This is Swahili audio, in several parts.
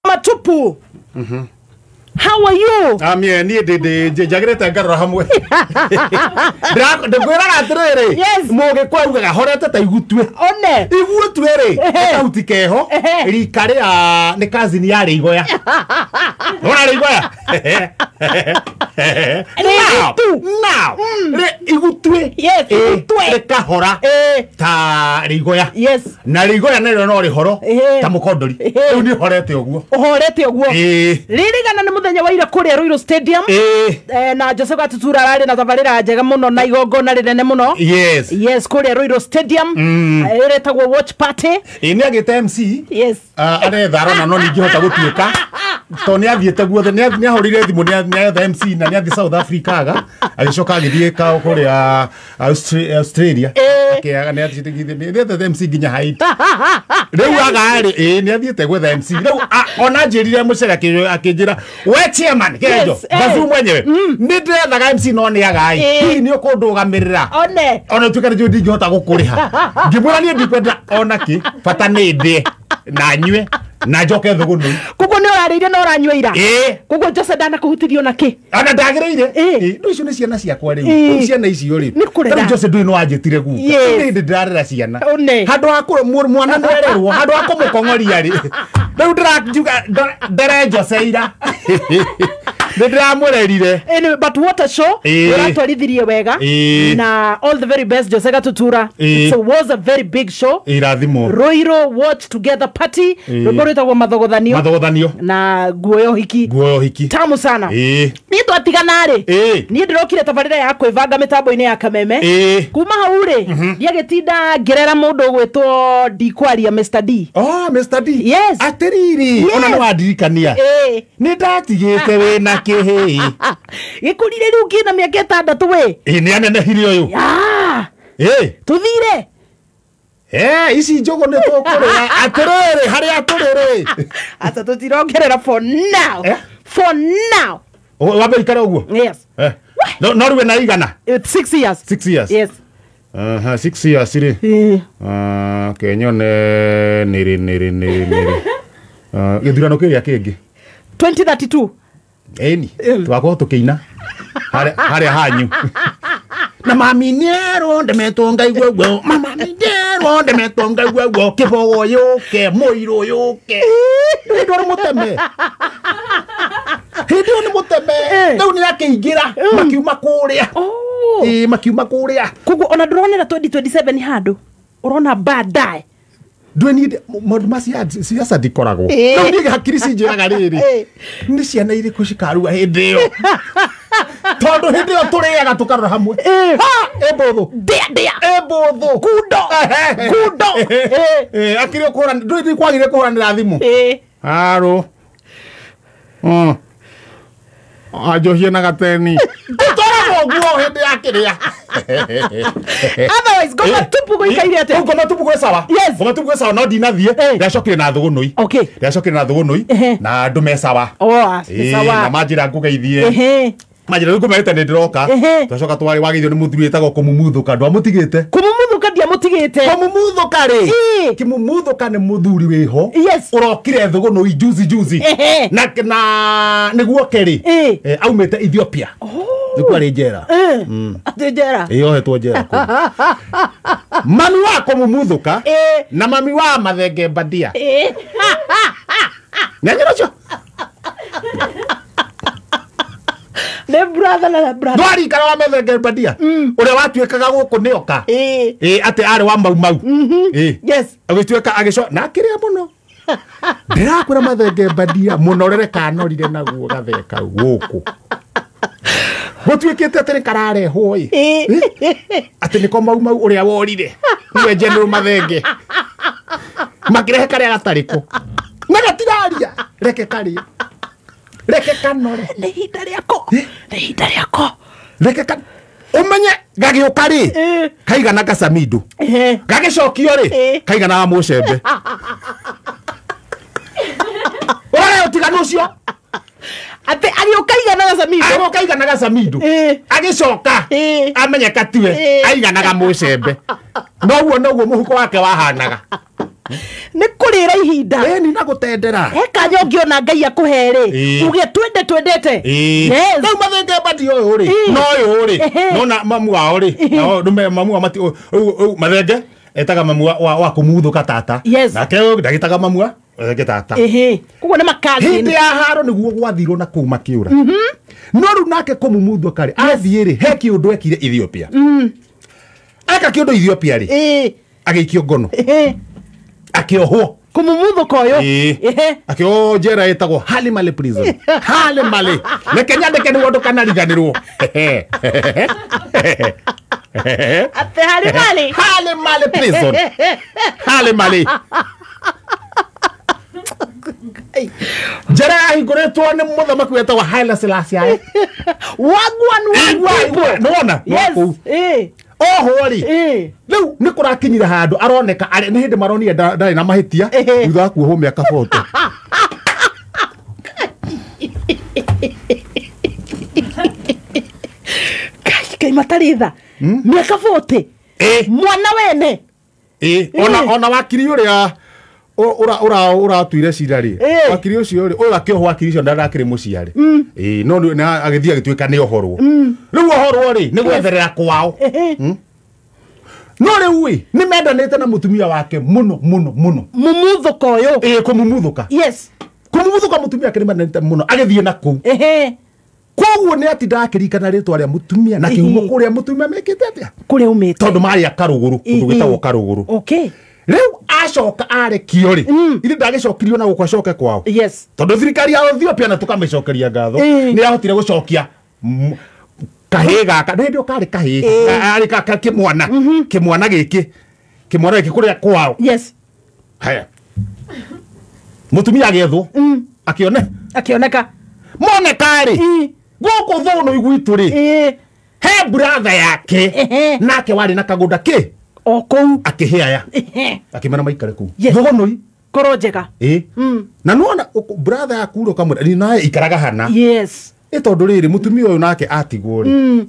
Matupu. How are you? Amie ni de jagreta ngarora hamwe. Ndagwira atiriri. Yes. Muge kwa ugaga horete ta igutwe. One. Igutwe ri. Kauti keho. Rikare a ni cousin ya Rigoya. Ora Rigoya. Now. Igutwe. Yes. Igutwe. Reka hora. Ta Rigoya. Yes. Na Rigoya nero no ri horo. Ta mukondori. Riu ni horete oguo. Horete oguo. Ririgana ni muthenya wa ira kuria Ruiru Stadium. Na Joseph Gatutura rari na tabarira njega muno na igongona rinene muno. Yes. Yes, kuria Ruiru Stadium. Iretagwo watch party. Ni agite MC. Yes. Are tharona no ningihota gutuika. To ni athiete guothe ni ahorire thimu ni MC na ni athi South Africa aga agicoka agithie ka kuria Australia. Akiaga ni athithigithie ni MC nginya Haiti. Riu aga ri ni athiete gwetha MC. Riu ona njirire mucera akinjira we chairman kejo bazu mwenyewe ni ndethaga MC no ni agai hihi ni ukundugamirira ona tuika ni ndingihota gukuriha ngimura ni ndikwenda ona ki fata ni ndi na nywe na njoke thugundu kuko ni urarire no uranyweira kuko Jose ndana kuhutirio na ki ana ndagireire ndu icio ni ciana ciakwa riu ciana icio ri riu Jose ndu no anjitire guka ni ndirarira ciana handu akuru mwana ndererwo handu akumukong'oria ri riu ndirajuga ndere Jose ira ndiramurerire but what a show uratwarithirie wega na all the very best Jose Gatutura. So was a very big show irathimo Ruiru watch together party rwetagwo mathogothanio na guoyo hiki tamu sana ni twatigana ri ni ndirokire tabarira ya kwivanga mitambo-ini ya Kameme kuma hau ri ndiagitinda ngerera mundu gwitwo ndikwaria Mr D. Mr D. Yes. Atiriri ona no adirikania ni ndatigite we na kihi gikurire riu ngina miaka 6 we ni anenehire uyu tuthire ici njogo ni tukuria atiriri hari aturiri asa tutirongerera for now wabe ikara uguo. Yes. No ruwe na igana 6 years. 6 years. Yes. 6 years ri kenyone niri githurano kiria kingi 2032 eni twako tukiina hari hanyu na mami nero ndemetonga igwegwo mama nero ndemetonga igwegwo kibogo yuke moiro yuke ndoro muteme hindi ni muteme riu ni akingira makiuma kuria makiuma kuria kugu ona ndronera 2027 handu urona baadaye ndweni modmasi siasa dikoragwo no ni hakiri sinjiraga riri ni ciana iriku cikarua hindi yo tondu hindi yo turiaga tukarora hamwe ebotho ebotho kundo akiri ukura ndwi kwagire kuranira thimu haro ajohie na gateni tutora guo hindi yakiria otherwise go matupu go ikaire ate go matupu go sawa yes go matupu go sawa no dinathie ndacokire na thugunui ndacokire na thugunui na ndume sawa sawa na majira ngugeithie majira ngumerete ni ndiroka twacoka twari wagithio ni muthuri etagwo kumumuthuka ndu amutigite kumumuthuka ndiamutigite kumumuthuka ri kimumuthuka ni muthuri wiho urokire thugunui juzi na niguo keri aumite Ethiopia Nikwari njera. Ati njera. Iyo hetwo njera. Mami wako mumuthuka na mami wa Mathenge Mbadia. Nyanyiro cio. Ne brother na brother. Ndwari kana wa Mathenge Mbadia. Ure watuikaga guku nioka. Ati ari wa mau. Yes. Agituika agico na kiria muno. Ndirakwira Mathenge Mbadia munorere kanorire naguo gatheka guku. Gutwikite atiri karare hoi ati niko mau uria worire niwe General Mathenge makirehe karia gatariko nagatiraria reke kanore ni hinda riako reke kan umenye gagiuka ri kaigana Gasamido gagicokio ri kaigana Mucembe ore utiganu cio ate agiokaigana Gasamido agicoka amenyeka tiwe aiganaga Mucembe noguo muhuko wake wahanaga Nĩ kũrĩra ihinda. Ni na gũtendera. Kanya ũngĩona Ngai akũhere. Uge twendete. Rĩu mathenge bati ũyũ rĩ. No ũyũ rĩ. Nona mamu wao rĩ. No ndume mamu wa mati mathenge etaga mamu wa kumuthũka tata. Nake ndagĩtaga mamu wa tata. Koguo nĩ makazi. Hĩndĩ ya haro nĩguo gwathirwo na kũu makĩũra. No rĩu nake kũmumuthũka rĩ athiĩ rĩ he kĩũndũ ekire Ethiopia. Aka kĩũndũ Ethiopia rĩ. Agĩikio ngono. Akĩohwo. Kũmumuthũka ũyũ. Akĩohwo njera ĩtagwo Halimale prison. Halimale. Reke nyandĩke nĩguo ndũkanariganĩrwo. Ate Halimale. Halimale prison. Halimale. Njera yahingũrĩtwo nĩ mũthamaki wetagwo Haile Selassie. Wagwan. Nona. Yes. Oho ri. Rĩu nĩ kũrakinyire handũ aroneka nĩ hĩndĩ maronire ndarĩ na mahĩtia thutha wa kuohwo mĩaka 40. Kai matarĩ tha. Mĩaka 40. Mwana wene. Ona wakiri ũrĩa uratuire cira ri wakiri ucio ri akiohwo wakiri ucio ndarakire muciari no agithia gituika ni ohorwo riu ohorwo ri ni gwetherera kwao no riu wi ni mendanite na mutumia wake muno mumuthuka uyu kumumuthuka kumumuthuka mutumia wake ni mendanite muno agithie na ku koguo ni ati ndakirikana ritwa ria mutumia na kihumo kuria mutumia mekite atia kuria umite tondu mari akaruguru kundu gitagwo karuguru Riu acoka arekio ri iri ndagicokirio na gukwacoke kwao tondu thirikari ya Ethiopia na tukamicokeria ngatho ni yahotire gucokia kahiga ndio kari kahiga ari ka kimwana giki kuria kwao haya mutumia agethwo akioneka moneka ri guku thono igwitu ri he brother yake nake wari na kagunda ki okou akihia akimana maikare ku thogonoi korojeka na nuona brother yaku ro kamwe ni naye ikaraga hana tondu riri mutumia uyu nake atigwo ri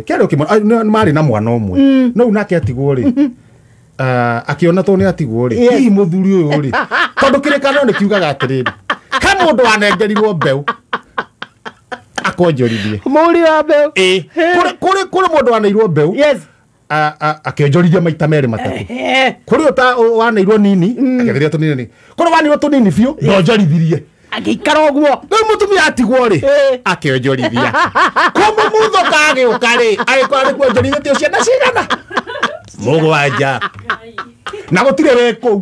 kero kimwe mari na mwana umwe no nake atigwo ri akiona to ni atigwo ri hihi muthuri uyu ri tondu kirekano ni kiugaga atiriri ka mundu anengerirwo mbeu akonjorithie muri wa mbeu kuri mundu aneirwo mbeu akionjorithia maita meri matatu kuri uta waneirwo nini agetheria tunini kuri waneirwo tunini biu ndonjorithirie agikara uguo riu mutumia atigwo ri akionjorithia kumumuthuka agiuka ri agikora kuonjorithia ciana cigana mugwanja na gutire weko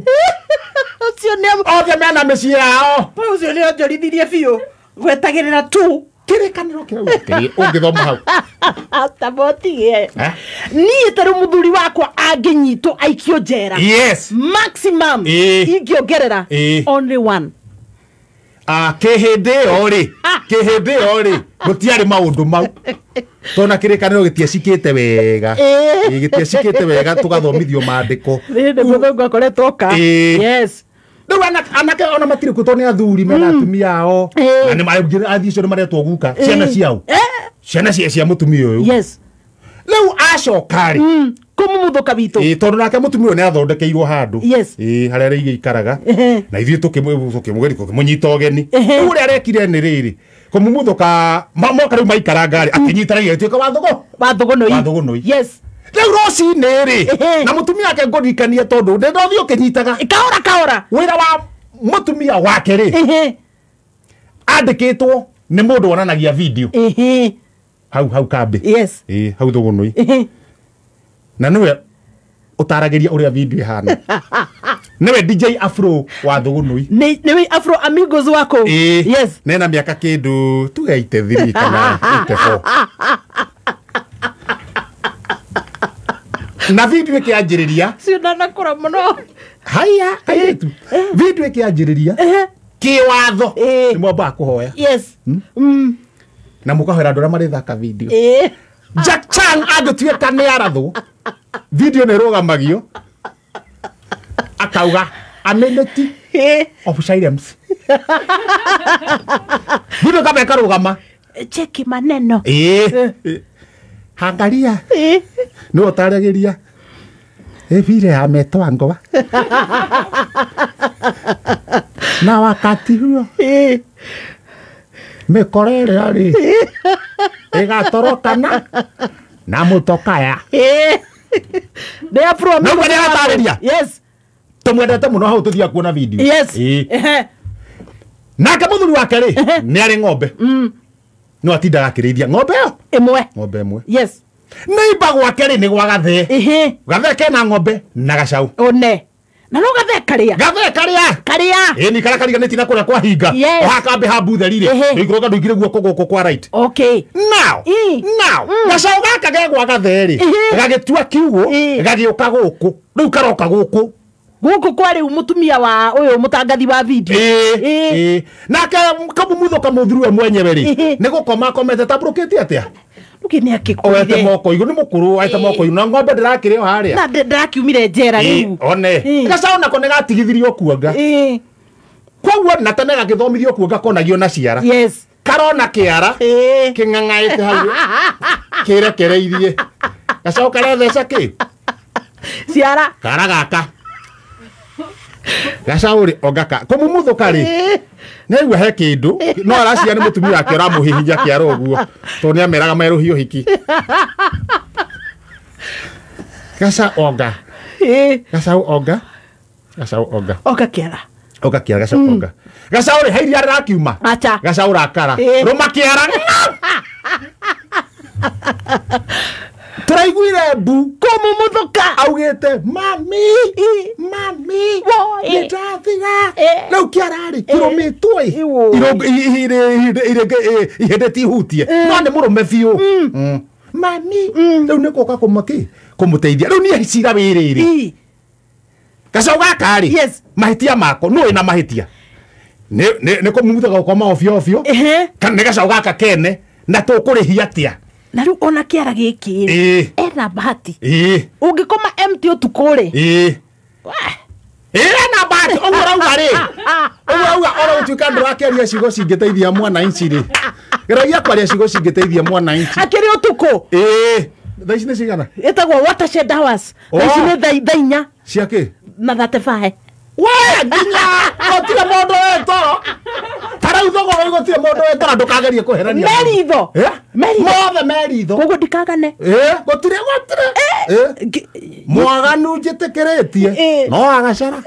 ucio ni othe mena mĩciĩ yao ucio ni onjorithirie biu gwetagirira tu kirekaniro kĩu ũngĩthoma hau tabotige niĩ taru muthuri wakwa angĩnyitwo aikio njera maximum ingĩongerera only one kĩhĩndĩ ĩyo rĩ gũtiarĩ maũndũ mau tona kĩrĩkanĩro gĩtiacikĩte wega gĩtiacikĩte wega tũgathomithio maandĩko nĩ mũthũngũ akoretwo ka riu anake ona matirĩ kuo tondũ nĩ athuri mena atumia ao na nĩ athii cio nĩ maretwo guka ciana ciao ciana cia mutumia ũyũ riu acoka rĩ kumumuthuka bitu tondu nake mutumia nĩ athondekeirwo handu haria rĩigĩ ikaraga na ithuĩ tũkĩmunyita ũgeni rĩu ũrĩa arekire nĩ rĩrĩ kumumuthuka moka rĩu maikara ngari akĩnyitanagia gĩtuĩka wathugunoi rĩu rũcinĩ rĩ na mutumia wake ngũririkania tondu ndothi ũkĩnyitaga kahora wĩra wa mutumia wake rĩ andĩkĩtwo nĩ mũndũ wonanagia video hau kambi hau thugunoi na niwe utaragĩria ũrĩa video ihana niwe DJ Afro wa thugunoi niwe Afro amigos wako nena mĩaka kĩndũ tuge 83 kana 84 na video ĩkĩanjĩrĩria cionanakũra mũno haya tu video ĩkĩanjĩrĩria kĩwatho nĩ mwambaga kũhoya na mũkahera andũ arĩa marĩthaka video Jack Chan agĩtuĩka nĩ arathwo video nĩ ĩrũgamagio akauga amenity of silence video kama ĩkarũgama cheki maneno hangaria nĩ ũtaragĩria vile ametwangwa. Na wakati huo mikorere ari igatorokana na mutokaya. They are from yes. Tumwendete muno hau tuthia kuona video. Yes. Nake muthuri wake ri ni ari ng'ombe. No atindaga akirithia ng'ombe yo ng'ombe imwe. Yes. Neighbor gwake ri ni gwa gathe. Gathe kena ng'ombe na gacau. One. Na no gathe karia. Gathe karia. Ni kara karia netina kuria kwa hinga. Hakambe ha buthe rire. Ndigoroga ndugire guoko goko kwa right. Okay. Now. Gacau gaka ge gwa gathe ri. Gagitua kiugo, gagiuka guku. Riu karoka guku. Guku kwa riu mutumia wa uyu mutangathi wa video. Na kamumutho kamuthuru mwenyewe ri. Ni gukoma komete tabroketi atia. Ni akikuire. Oete moko igu ni mukuru aite moko igu na ng'ombe ndirakirio haria. Na ndirakiumire njera riu. One. Gacau nako ni gatigithirio kuonga. Koguo na tene gagithomithio kuonga konagio na ciara. Yes. Karona kiara. King'ang'aite hau. Kirekereirie. Gacau karetheca ki. Ciara. Kara gaka. Gacau ri ogaka. Kumumuthuka ri. Naigua he kindu no aracia ni mutumia wake uramuhihinya kiara uguo to ni ameraga meruhio hiki. Gacau oga. Gacau oga. Gacau oga. Oga kiara. Oga kiara gacau oga. Gacau ri heiria rakiuma. Acha. Gacau rakara. Ruma kiara. Turaiguire mbu kumumuthuka augite mami ndathiga riu kiarari kirumitwe ihindeti ihutie no ni murume biu mami riu ni goka kumuteithia riu ni ciira wiriri gacau gaka ri mahitia mako no ina mahitia ni kumumuthuka gukoma ofio kana ni gacau gaka kene na tukurihia atia. Na riu ona kiara giki ena bahati ungikoma empty utukuri na bahati ogorauga ri ogorauga ora utuika ndurakeria cigo cingiteithia mwana inci ri geragia kwaria cigo cingiteithia mwana inci akiri utuku thaici ni cigana etagwo watershed hours thaici ni thainya ciake na 35 nginya gotire mundu etoro tarau thogoro igotire mundu etoro ndukagerie kuherania meritho mothe meritho koguo ndikagane gotire mwaganu njitikiretie no agacara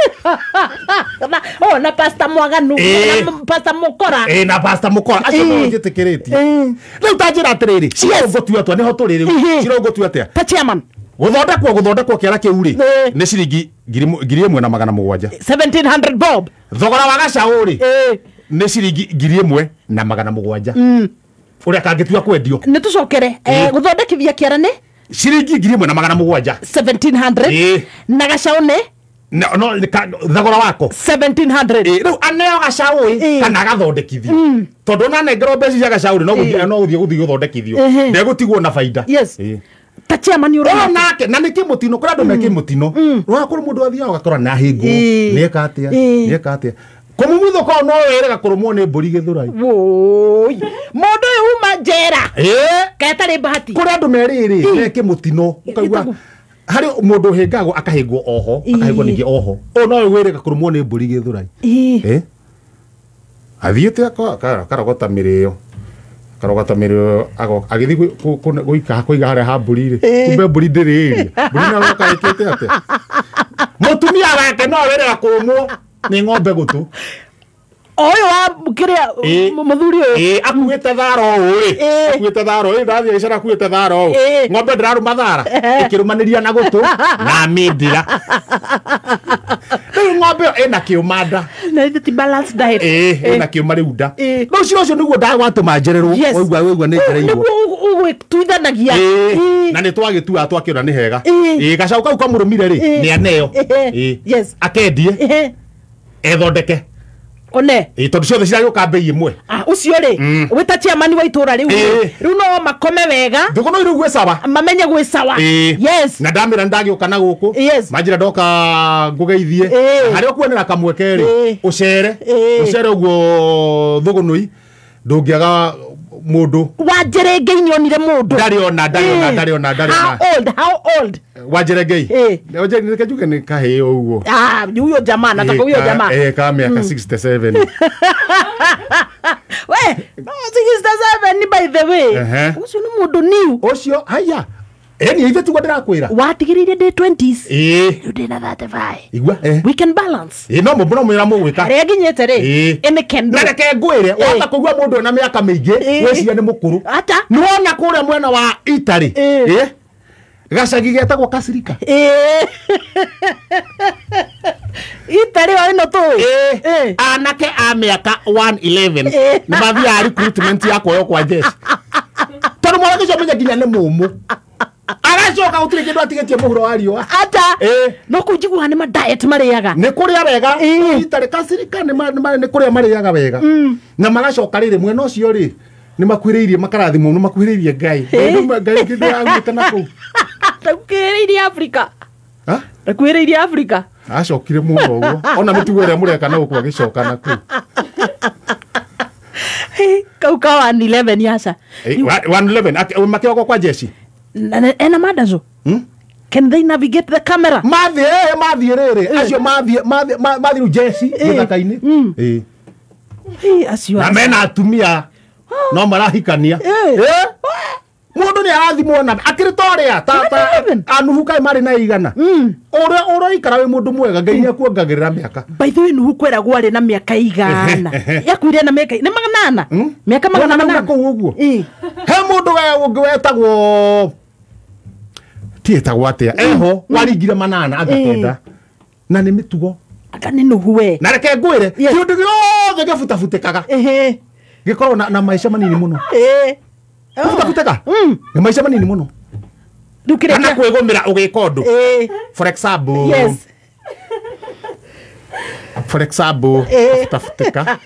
na pasta mwaganu na pasta mukora na pasta mukora acio no njitikiretie riu tanjira atiriri cirogotua twa niho turiri cirogotua atia ta chairman guthondekwo kiara kiu ri ni ciringi 1,700 1700 bob thogora wa gacau ri ni ciringi 1,700 uria kangitua kwendio ni tucokere guthondekithia kiara ni ciringi 1,700 1700 na gacau ni no thogora wako 1700 riu aneo gacau kana gathondekithio tondu na nengero mbeca cia gacau ri no guthie guthondekithio ndegutigwo na faida. Yes. Ta chairman yuro nake na niki mutino kura ndo meke mutino rwa kuri mundu athia gakora na hingo nieka atia kumumutho ko no werega kurumwo ni mburi githurai woi mundu uma njera ketari bahati kura ndo meriri neke mutino ukaigua hari mundu hingagwo akahingwo oho akahingwo ningi oho o no werega kurumwo ni mburi githurai athiete karogota mirio agithi guika kuiga haria ha mburi ri kumbe mburi ndiri mburi na goka ikete ate mutumia wake no werega kurumwo ni ng'ombe gutu oyo wa kiria muthuri uyu akuite tharo uri ndathie icara akuite tharo ng'ombe ndiraruma thara ikirumaniria na gutu na mindira riu ng'ombe ina kiumanda na iti balance diet ina kiuma riu nda no ciro niguo ndagwatuma njererwo oigua ni njereirwo tuithanagia na ni twagitua twakiona ni hega gacau kau kamurumire ri ni aneo akendie ethondeke one tondu ciothe ciragioka mbei imwe ucio ri wita chairman wa itura riu no makome wega thuko no iru gwe sawa mamenye gwe sawa yes na ndamira ndagioka na guku manjira ndoka ngugeithie hari okuonera kamweke ri ucere uguo thugunui ndungiaga mundu Wanjerengei nionire mundu ndari ona how old Wanjerengei oje nikajuge ni kaheo uguo huyo jamaa nataka huyo jamaa kama miaka 67 we 67 ni by the way ucio ni mundu new ucio haya eni ithe tu ndirakwira watigirire day 20s you did na 35 igwa we can balance no mbona mwira mugwika aria ginyete ri ene kendo na reke ngwire wata kugwa mundu na miaka mingi weciria ni mukuru ata niwona kuria mwena wa Italy gacagi getagwo Kasirika Italy wa ino tu anake a miaka 111 ni mathia recruitment yako yo kwa jeshi tondu mwana kicio menya ginya ni mumu agacoka utire kindu atigetie muhuro wa riua ata no kunjigwa ni ma diet mariaga ni kuria wega Italy Kasirika ni kuria mariaga wega na magacoka riri mwena ucio ri ni makwiriirie makarathimo no makwiriirie Ngai Ngai kindu yagwite na ku takwiriirie Africa takwiriirie Africa acokire muno uguo ona mitugo ria mureka na gukwa gicoka na ku kau ka 111 yasa 111 makioko kwa jeshi ena madazo can they navigate the camera mathi riri acio mathi jeshi githaka-ini acio na mena atumia no marahikania mundu ni arathimwo na akiritoria tata anuhukai mari na igana ora ikara we mundu mwega Ngai akuongagirira miaka by the way nuhu kwera gwari na miaka igana yakwire na miaka ni magana miaka magana ko uguo he mundu we ungwetagwo tietagwo atia eho waringire manana agakenda na ni mitugo akani nuhu we na reke ngwire kindu giothe gibutafutikaga gikorwo na maisha manini muno gibutafutikaga ni maisha manini muno dukire kana kwigumira ugikondu for example gibutafutika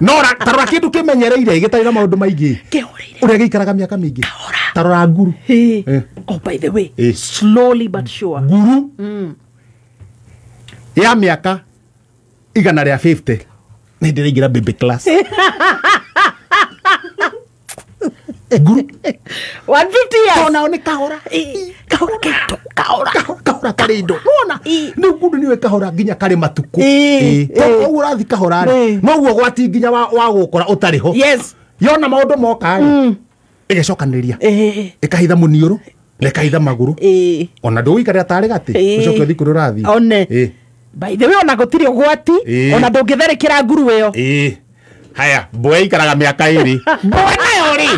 nora tarora kindu kimenyereire gitarira maundu maingi uria giikaraga miaka mingi tarora nguru by the way slowly but sure nguru ya miaka igana ria 50 ni ndiraingira baby class nguru 150 years ona ni kahora kahora karindo ona ni nguru niwe kahora nginya kari matuku to urathi kahora no guo gwati nginya wa gukora utariho yona maundu moka igecokaniriria ikahitha muniuru ikahitha maguru ona nduikarira tari gati ucoke thi kuri urathi one by the way ona gutiri ugwati ona ndungitharikira nguru iyo haya boy ikaraga miaka iri bona yori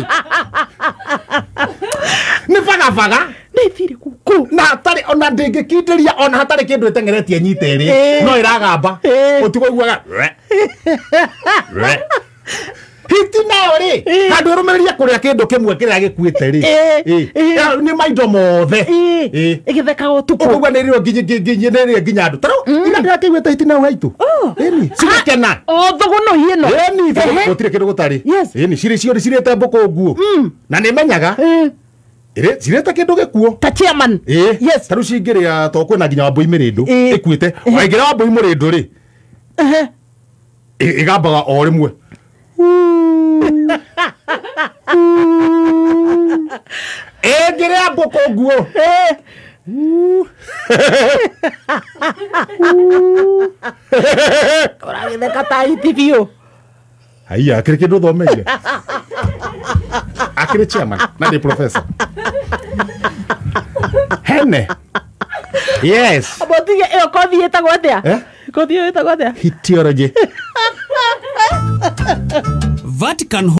ni faga ni thiri kuku na tari ona ndingikindiria ona hatari kindu itengeretie nyite iri no iragamba utikoiguaga hiti nayo ri handu rumiriria kuria kindu kimwe kiria gikuite ri ni maindo mothe igitheka utuku ukugwa ni rio nginya andu taro ina ndirakeiguite hiti nayo haitu ni sigakena thogono hieno ni gutire kindu gutari ni ciri cio cirite mbuku nguo na ni menyaga cirete kindu gikuo ta chairman taru cingiria to kwina nginya Wambui Mirindo ikuite waingira Wambui Mirindo ri igambaga o rimwe Egere mboko nguo uragitheka ta itivio haya akiri kindu thomeire akiri chairman na ni professor hene yes abotige eo kothi etagwo atia kothi etagwo atia theology Vatican